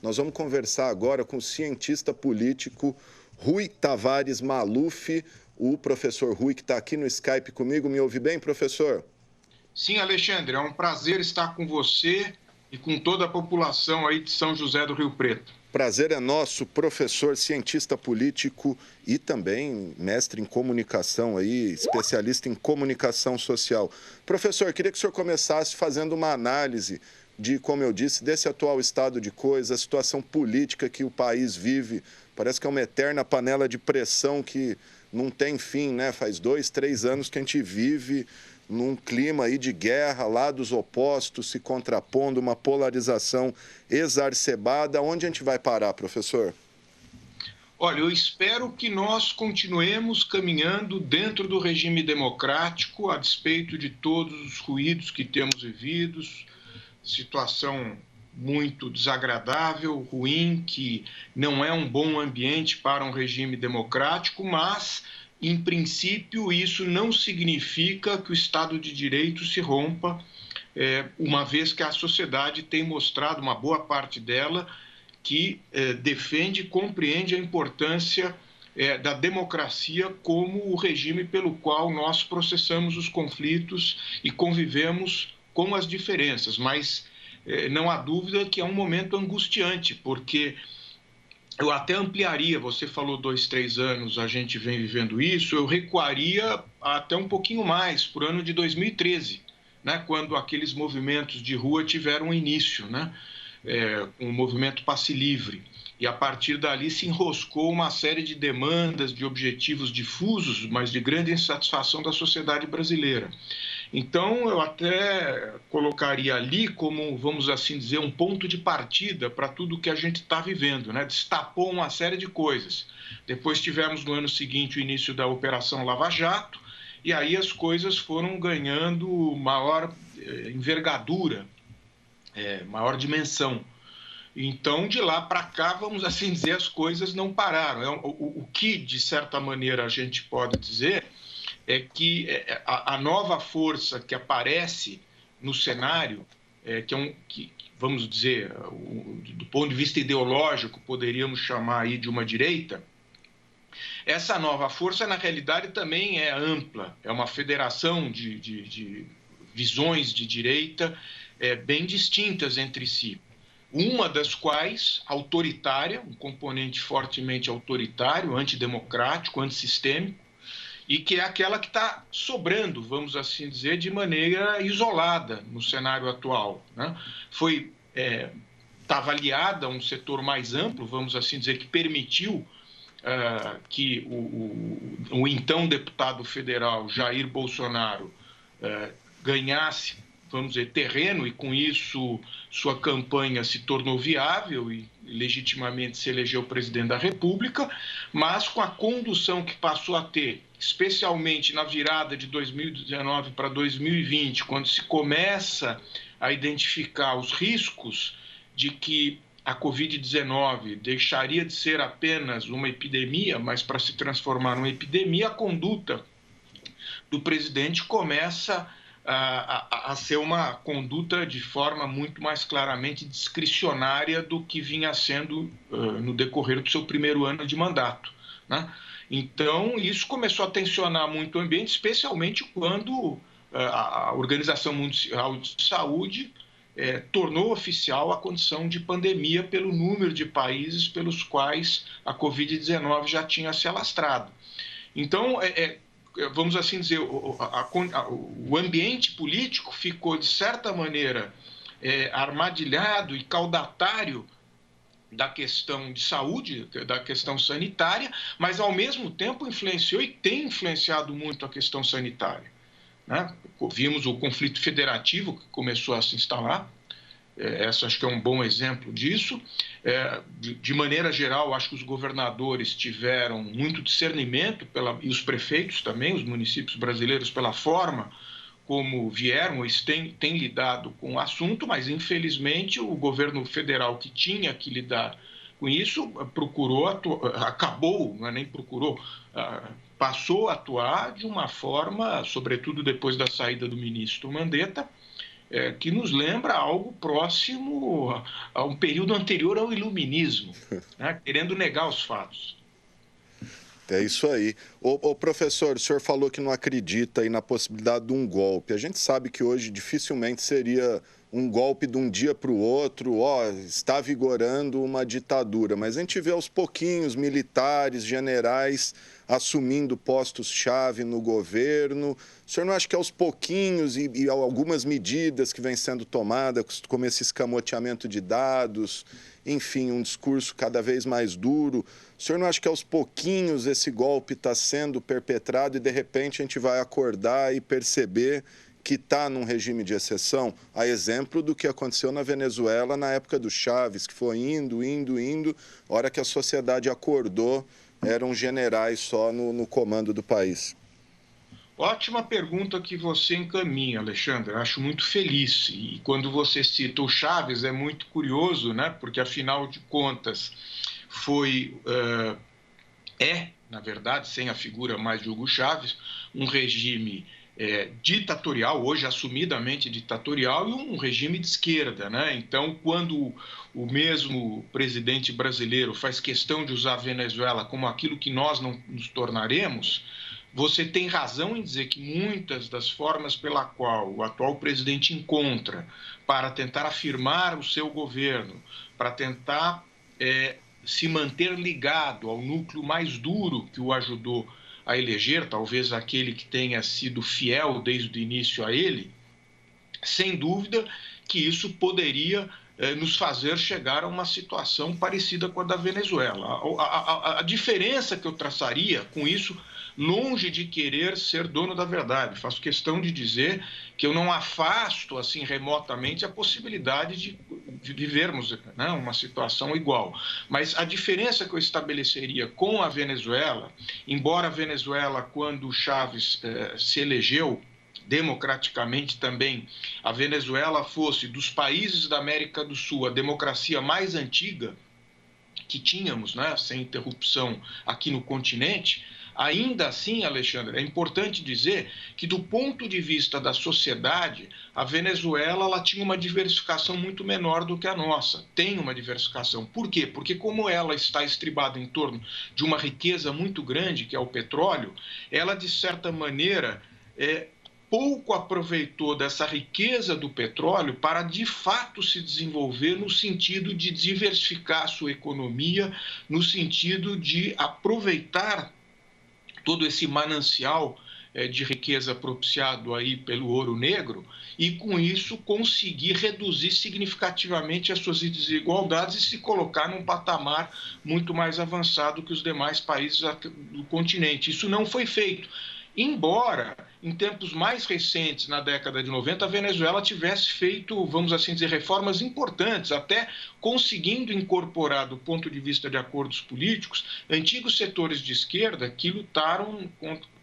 Nós vamos conversar agora com o cientista político Rui Tavares Maluf, o professor Rui, que está aqui no Skype comigo. Me ouve bem, professor? Sim, Alexandre, é um prazer estar com você e com toda a população aí de São José do Rio Preto. Prazer é nosso, professor, cientista político e também mestre em comunicação, aí, especialista em comunicação social. Professor, queria que o senhor começasse fazendo uma análise de, como eu disse, desse atual estado de coisas, a situação política que o país vive. Parece que é uma eterna panela de pressão que não tem fim, né? Faz 2, 3 anos que a gente vive num clima aí de guerra, lados opostos se contrapondo, uma polarização exacerbada. Onde a gente vai parar, professor? Olha, eu espero que nós continuemos caminhando dentro do regime democrático, a despeito de todos os ruídos que temos vividos, situação muito desagradável, ruim, que não é um bom ambiente para um regime democrático, mas, em princípio, isso não significa que o Estado de Direito se rompa, uma vez que a sociedade tem mostrado, uma boa parte dela, que defende e compreende a importância da democracia como o regime pelo qual nós processamos os conflitos e convivemos com as diferenças, mas não há dúvida que é um momento angustiante, porque eu até ampliaria, você falou 2, 3 anos, a gente vem vivendo isso, eu recuaria até um pouquinho mais, para o ano de 2013, né, quando aqueles movimentos de rua tiveram início, né, um movimento Passe Livre. E a partir dali se enroscou uma série de demandas, de objetivos difusos, mas de grande insatisfação da sociedade brasileira. Então, eu até colocaria ali como, vamos assim dizer, um ponto de partida para tudo que a gente está vivendo, né? Destapou uma série de coisas. Depois tivemos no ano seguinte o início da Operação Lava Jato, e aí as coisas foram ganhando maior envergadura, maior dimensão. Então, de lá para cá, vamos assim dizer, as coisas não pararam. O que, de certa maneira, a gente pode dizer é que a nova força que aparece no cenário, que vamos dizer, do ponto de vista ideológico, poderíamos chamar aí de uma direita, essa nova força, na realidade, também é ampla, é uma federação de visões de direita bem distintas entre si. Uma das quais, autoritária, um componente fortemente autoritário, antidemocrático, antissistêmico, e que é aquela que está sobrando, vamos assim dizer, de maneira isolada no cenário atual, né? Estava aliada a um setor mais amplo, vamos assim dizer, que permitiu que o então deputado federal Jair Bolsonaro ganhasse, vamos dizer, terreno, e com isso sua campanha se tornou viável e legitimamente se elegeu presidente da República, mas com a condução que passou a ter, especialmente na virada de 2019 para 2020, quando se começa a identificar os riscos de que a Covid-19 deixaria de ser apenas uma epidemia, mas para se transformar numa epidemia, a conduta do presidente começa a ser uma conduta de forma muito mais claramente discricionária do que vinha sendo no decorrer do seu primeiro ano de mandato, né? Então, isso começou a tensionar muito o ambiente, especialmente quando a Organização Mundial de Saúde tornou oficial a condição de pandemia pelo número de países pelos quais a Covid-19 já tinha se alastrado. Então, vamos assim dizer, o ambiente político ficou, de certa maneira, armadilhado e caudatário da questão de saúde, da questão sanitária, mas, ao mesmo tempo, influenciou e tem influenciado muito a questão sanitária, né? Vimos o conflito federativo que começou a se instalar. Essa acho que é um bom exemplo disso. De maneira geral, acho que os governadores tiveram muito discernimento, e os prefeitos também, os municípios brasileiros, pela forma como vieram, eles têm lidado com o assunto, mas, infelizmente, o governo federal, que tinha que lidar com isso, acabou, não é nem procurou, passou a atuar de uma forma, sobretudo depois da saída do ministro Mandetta, que nos lembra algo próximo a um período anterior ao iluminismo, né, querendo negar os fatos. É isso aí. Ô, professor, o senhor falou que não acredita aí na possibilidade de um golpe. A gente sabe que hoje dificilmente seria um golpe de um dia para o outro, está vigorando uma ditadura, mas a gente vê aos pouquinhos militares, generais assumindo postos-chave no governo. O senhor não acha que aos pouquinhos e algumas medidas que vêm sendo tomadas, como esse escamoteamento de dados, enfim, um discurso cada vez mais duro, o senhor não acha que aos pouquinhos esse golpe está sendo perpetrado e, de repente, a gente vai acordar e perceber que está num regime de exceção, a exemplo do que aconteceu na Venezuela na época do Chávez, que foi indo, a hora que a sociedade acordou, eram generais só no comando do país? Ótima pergunta que você encaminha, Alexandre. Acho muito feliz. E quando você cita o Chávez, é muito curioso, né? Porque, afinal de contas, na verdade, sem a figura mais de Hugo Chávez, um regime ditatorial, hoje assumidamente ditatorial, e um regime de esquerda, né? Então, quando o mesmo presidente brasileiro faz questão de usar a Venezuela como aquilo que nós não nos tornaremos, você tem razão em dizer que muitas das formas pela qual o atual presidente encontra para tentar afirmar o seu governo, para tentar se manter ligado ao núcleo mais duro que o ajudou a eleger, talvez aquele que tenha sido fiel desde o início a ele, sem dúvida que isso poderia nos fazer chegar a uma situação parecida com a da Venezuela. A diferença que eu traçaria com isso, longe de querer ser dono da verdade, faço questão de dizer que eu não afasto assim remotamente a possibilidade de vivermos, né, uma situação igual. Mas a diferença que eu estabeleceria com a Venezuela, embora a Venezuela, quando Chávez se elegeu, democraticamente também, a Venezuela fosse, dos países da América do Sul, a democracia mais antiga que tínhamos, né, sem interrupção aqui no continente, ainda assim, Alexandre, é importante dizer que, do ponto de vista da sociedade, a Venezuela ela tinha uma diversificação muito menor do que a nossa. Tem uma diversificação. Por quê? Porque, como ela está estribada em torno de uma riqueza muito grande, que é o petróleo, ela, de certa maneira, pouco aproveitou dessa riqueza do petróleo para, de fato, se desenvolver no sentido de diversificar a sua economia, no sentido de aproveitar todo esse manancial de riqueza propiciado aí pelo ouro negro e, com isso, conseguir reduzir significativamente as suas desigualdades e se colocar num patamar muito mais avançado que os demais países do continente. Isso não foi feito. Embora, em tempos mais recentes, na década de 90, a Venezuela tivesse feito, vamos assim dizer, reformas importantes, até conseguindo incorporar, do ponto de vista de acordos políticos, antigos setores de esquerda que lutaram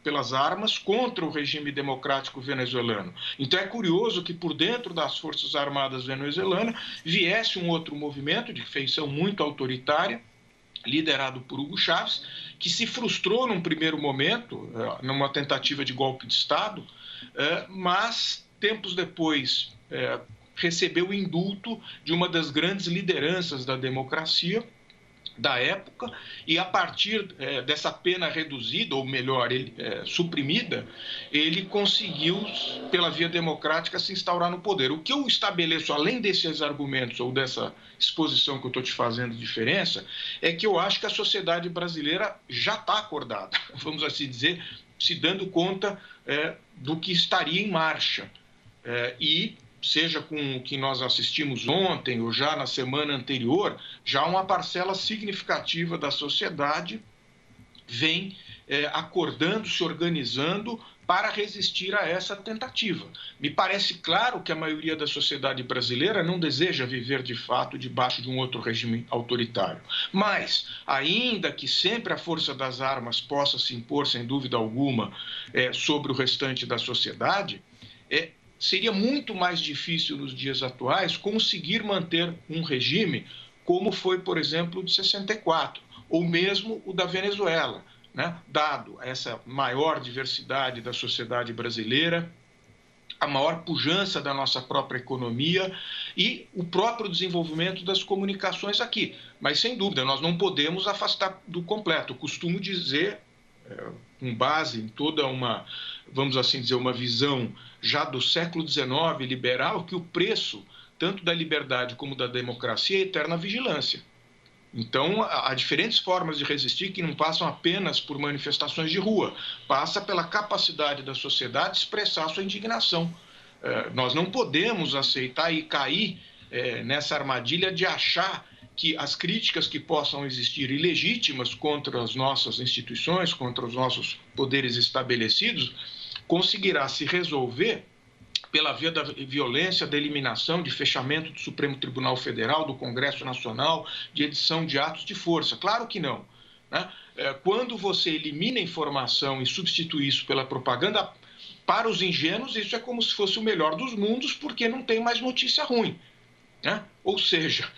pelas armas contra o regime democrático venezuelano. Então é curioso que, por dentro das Forças Armadas venezuelanas, viesse um outro movimento de feição muito autoritária, liderado por Hugo Chávez, que se frustrou num primeiro momento, numa tentativa de golpe de Estado, mas, tempos depois, recebeu o indulto de uma das grandes lideranças da democracia da época, e a partir dessa pena reduzida, ou melhor, suprimida, ele conseguiu, pela via democrática, se instaurar no poder. O que eu estabeleço, além desses argumentos ou dessa exposição que eu estou te fazendo de diferença, é que eu acho que a sociedade brasileira já está acordada, vamos assim dizer, se dando conta do que estaria em marcha. E seja com o que nós assistimos ontem ou já na semana anterior, já uma parcela significativa da sociedade vem acordando, se organizando para resistir a essa tentativa. Me parece claro que a maioria da sociedade brasileira não deseja viver de fato debaixo de um outro regime autoritário. Mas, ainda que sempre a força das armas possa se impor, sem dúvida alguma, sobre o restante da sociedade, seria muito mais difícil nos dias atuais conseguir manter um regime como foi, por exemplo, o de 64, ou mesmo o da Venezuela, né? Dado essa maior diversidade da sociedade brasileira, a maior pujança da nossa própria economia e o próprio desenvolvimento das comunicações aqui. Mas, sem dúvida, nós não podemos afastar do completo. Eu costumo dizer, com base em toda uma, vamos assim dizer, uma visão já do século XIX liberal, que o preço, tanto da liberdade como da democracia, é a eterna vigilância. Então, há diferentes formas de resistir que não passam apenas por manifestações de rua, passa pela capacidade da sociedade de expressar sua indignação. Nós não podemos aceitar e cair nessa armadilha de achar que as críticas que possam existir ilegítimas contra as nossas instituições, contra os nossos poderes estabelecidos, conseguirá se resolver pela via da violência, da eliminação, de fechamento do Supremo Tribunal Federal, do Congresso Nacional, de edição de atos de força. Claro que não, né? Quando você elimina a informação e substitui isso pela propaganda, para os ingênuos isso é como se fosse o melhor dos mundos, porque não tem mais notícia ruim, né? Ou seja,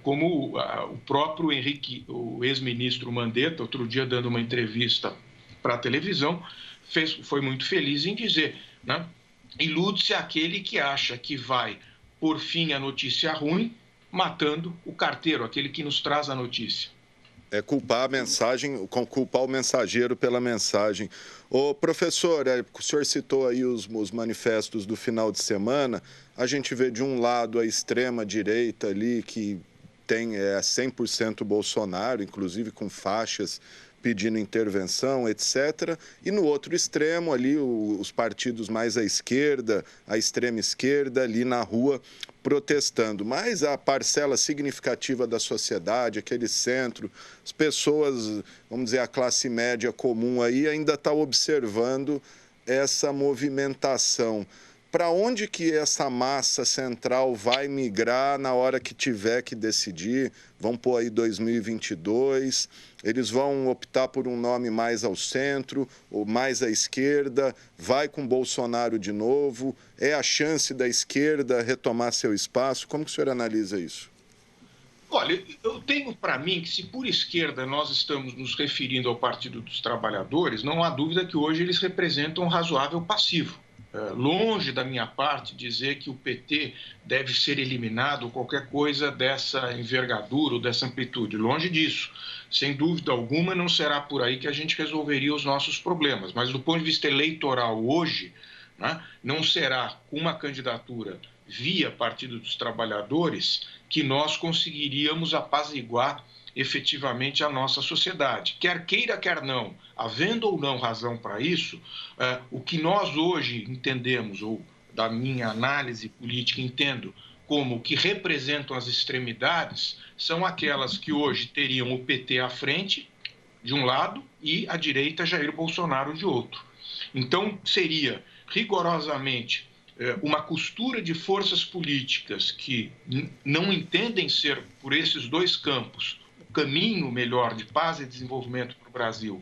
como o próprio Henrique, o ex-ministro Mandetta, outro dia dando uma entrevista para a televisão, foi muito feliz em dizer, né? Ilude-se aquele que acha que vai por fim a notícia ruim, matando o carteiro, aquele que nos traz a notícia. É culpar a mensagem, culpar o mensageiro pela mensagem. Ô, professor, o senhor citou aí os manifestos do final de semana. A gente vê de um lado a extrema-direita ali, que tem 100% Bolsonaro, inclusive com faixas pedindo intervenção, etc. E no outro extremo ali, os partidos mais à esquerda, a extrema esquerda, ali na rua protestando. Mas a parcela significativa da sociedade, aquele centro, as pessoas, vamos dizer, a classe média comum aí ainda está observando essa movimentação. Para onde que essa massa central vai migrar na hora que tiver que decidir? Vão pôr aí 2022, eles vão optar por um nome mais ao centro ou mais à esquerda, vai com Bolsonaro de novo, é a chance da esquerda retomar seu espaço? Como que o senhor analisa isso? Olha, eu tenho para mim que se por esquerda nós estamos nos referindo ao Partido dos Trabalhadores, não há dúvida que hoje eles representam um razoável passivo. Longe da minha parte dizer que o PT deve ser eliminado ou qualquer coisa dessa envergadura ou dessa amplitude. Longe disso. Sem dúvida alguma, não será por aí que a gente resolveria os nossos problemas. Mas do ponto de vista eleitoral hoje, né, não será com uma candidatura via Partido dos Trabalhadores que nós conseguiríamos apaziguar efetivamente a nossa sociedade. Quer queira, quer não, havendo ou não razão para isso, o que nós hoje entendemos, ou da minha análise política entendo, como que representam as extremidades, são aquelas que hoje teriam o PT à frente, de um lado, e a direita Jair Bolsonaro de outro. Então, seria rigorosamente uma costura de forças políticas que não entendem ser, por esses dois campos, o caminho melhor de paz e desenvolvimento para o Brasil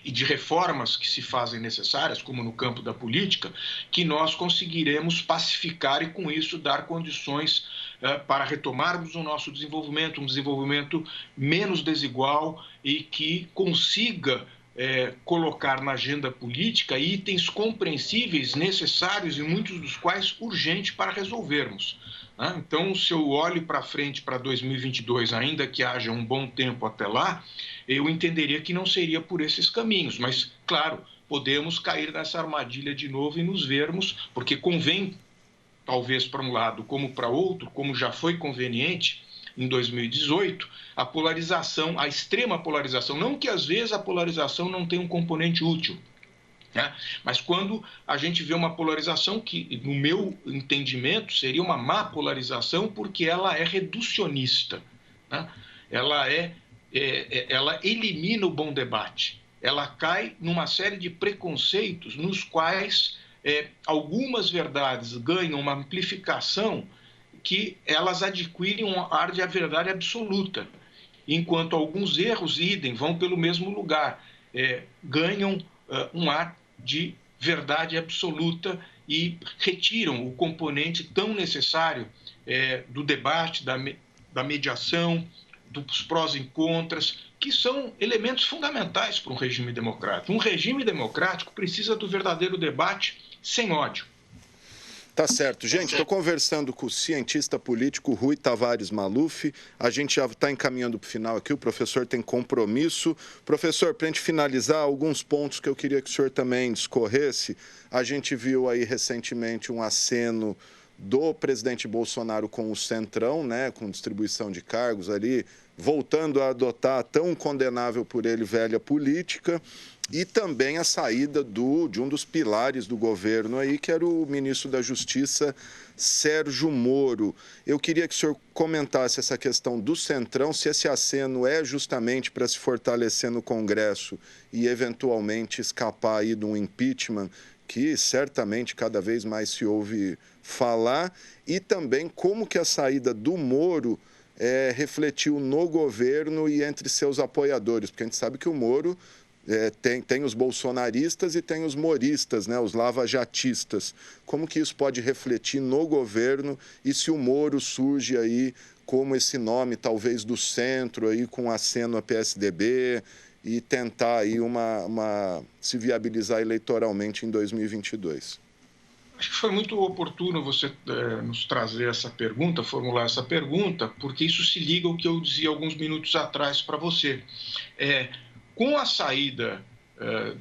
e de reformas que se fazem necessárias, como no campo da política, que nós conseguiremos pacificar e, com isso, dar condições para retomarmos o nosso desenvolvimento, um desenvolvimento menos desigual e que consiga colocar na agenda política itens compreensíveis, necessários e muitos dos quais urgentes para resolvermos. Né? Então, se eu olho para frente para 2022, ainda que haja um bom tempo até lá, eu entenderia que não seria por esses caminhos, mas, claro, podemos cair nessa armadilha de novo e nos vermos, porque convém, talvez para um lado como para outro, como já foi conveniente em 2018, a polarização, a extrema polarização, não que às vezes a polarização não tenha um componente útil, né? Mas quando a gente vê uma polarização que, no meu entendimento, seria uma má polarização porque ela é reducionista, né? Ela elimina o bom debate, ela cai numa série de preconceitos nos quais algumas verdades ganham uma amplificação que elas adquirem um ar de verdade absoluta, enquanto alguns erros, idem, vão pelo mesmo lugar, ganham um ar de verdade absoluta e retiram o componente tão necessário do debate, da mediação, dos prós e contras, que são elementos fundamentais para um regime democrático. Um regime democrático precisa do verdadeiro debate sem ódio. Tá certo. Gente, estou conversando com o cientista político Rui Tavares Maluf. A gente já está encaminhando para o final aqui, o professor tem compromisso. Professor, para a gente finalizar, alguns pontos que eu queria que o senhor também discorresse. A gente viu aí recentemente um aceno do presidente Bolsonaro com o Centrão, né, com distribuição de cargos ali, voltando a adotar a tão condenável por ele velha política, e também a saída de um dos pilares do governo aí, que era o ministro da Justiça, Sérgio Moro. Eu queria que o senhor comentasse essa questão do Centrão, se esse aceno é justamente para se fortalecer no Congresso e eventualmente escapar aí de um impeachment, que certamente cada vez mais se ouve falar, e também como que a saída do Moro refletiu no governo e entre seus apoiadores, porque a gente sabe que o Moro tem os bolsonaristas e tem os moristas, né, os lavajatistas. Como que isso pode refletir no governo e se o Moro surge aí como esse nome talvez do centro, aí, com aceno a PSDB, e tentar aí se viabilizar eleitoralmente em 2022? Acho que foi muito oportuno você nos trazer essa pergunta, formular essa pergunta, porque isso se liga ao que eu dizia alguns minutos atrás para você. Com a saída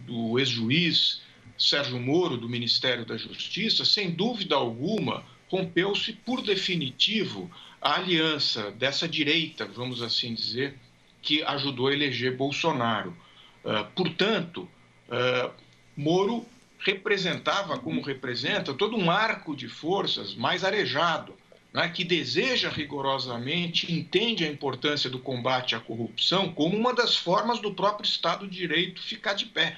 do ex-juiz Sérgio Moro do Ministério da Justiça, sem dúvida alguma, rompeu-se por definitivo a aliança dessa direita, vamos assim dizer, que ajudou a eleger Bolsonaro. Portanto, Moro representava, como representa, todo um arco de forças mais arejado, né, que deseja rigorosamente, entende a importância do combate à corrupção como uma das formas do próprio Estado de Direito ficar de pé.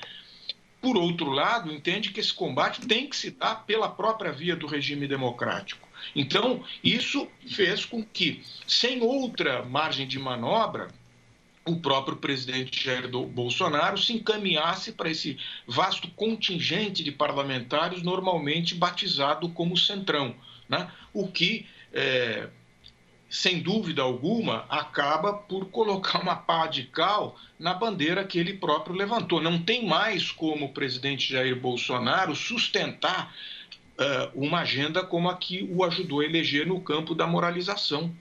Por outro lado, entende que esse combate tem que se dar pela própria via do regime democrático. Então, isso fez com que, sem outra margem de manobra, o próprio presidente Jair Bolsonaro se encaminhasse para esse vasto contingente de parlamentares, normalmente batizado como Centrão, né? O que, sem dúvida alguma, acaba por colocar uma pá de cal na bandeira que ele próprio levantou. Não tem mais como o presidente Jair Bolsonaro sustentar uma agenda como a que o ajudou a eleger no campo da moralização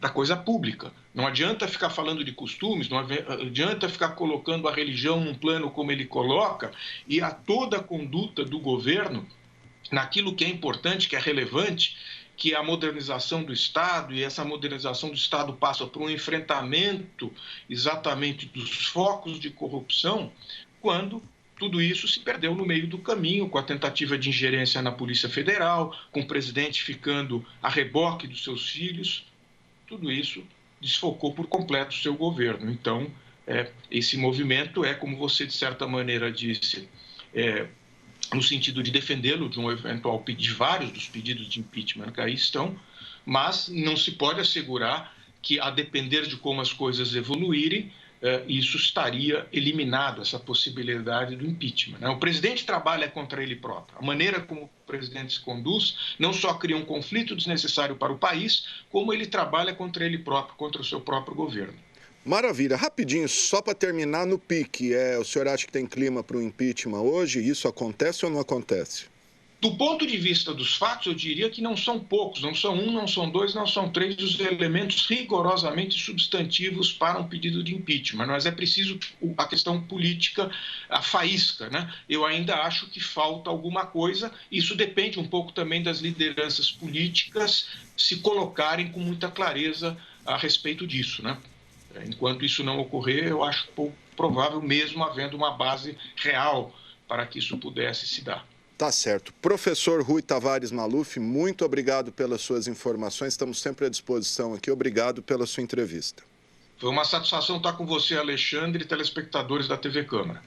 da coisa pública. Não adianta ficar falando de costumes, não adianta ficar colocando a religião num plano como ele coloca, e a toda a conduta do governo naquilo que é importante, que é relevante, que é a modernização do Estado, e essa modernização do Estado passa por um enfrentamento exatamente dos focos de corrupção, quando tudo isso se perdeu no meio do caminho, com a tentativa de ingerência na Polícia Federal, com o presidente ficando a reboque dos seus filhos. Tudo isso desfocou por completo o seu governo. Então, esse movimento como você, de certa maneira, disse, no sentido de defendê-lo de um eventual de vários dos pedidos de impeachment que aí estão, mas não se pode assegurar que, a depender de como as coisas evoluírem, isso estaria eliminado, essa possibilidade do impeachment, né? O presidente trabalha contra ele próprio. A maneira como o presidente se conduz não só cria um conflito desnecessário para o país, como ele trabalha contra ele próprio, contra o seu próprio governo. Maravilha. Rapidinho, só para terminar no pique, o senhor acha que tem clima para o impeachment hoje? Isso acontece ou não acontece? Do ponto de vista dos fatos, eu diria que não são poucos, não são um, não são dois, não são três os elementos rigorosamente substantivos para um pedido de impeachment, mas é preciso a questão política, a faísca, né? Eu ainda acho que falta alguma coisa, isso depende um pouco também das lideranças políticas se colocarem com muita clareza a respeito disso, né? Enquanto isso não ocorrer, eu acho pouco provável, mesmo havendo uma base real para que isso pudesse se dar. Tá certo. Professor Rui Tavares Maluf, muito obrigado pelas suas informações. Estamos sempre à disposição aqui. Obrigado pela sua entrevista. Foi uma satisfação estar com você, Alexandre, e telespectadores da TV Câmara.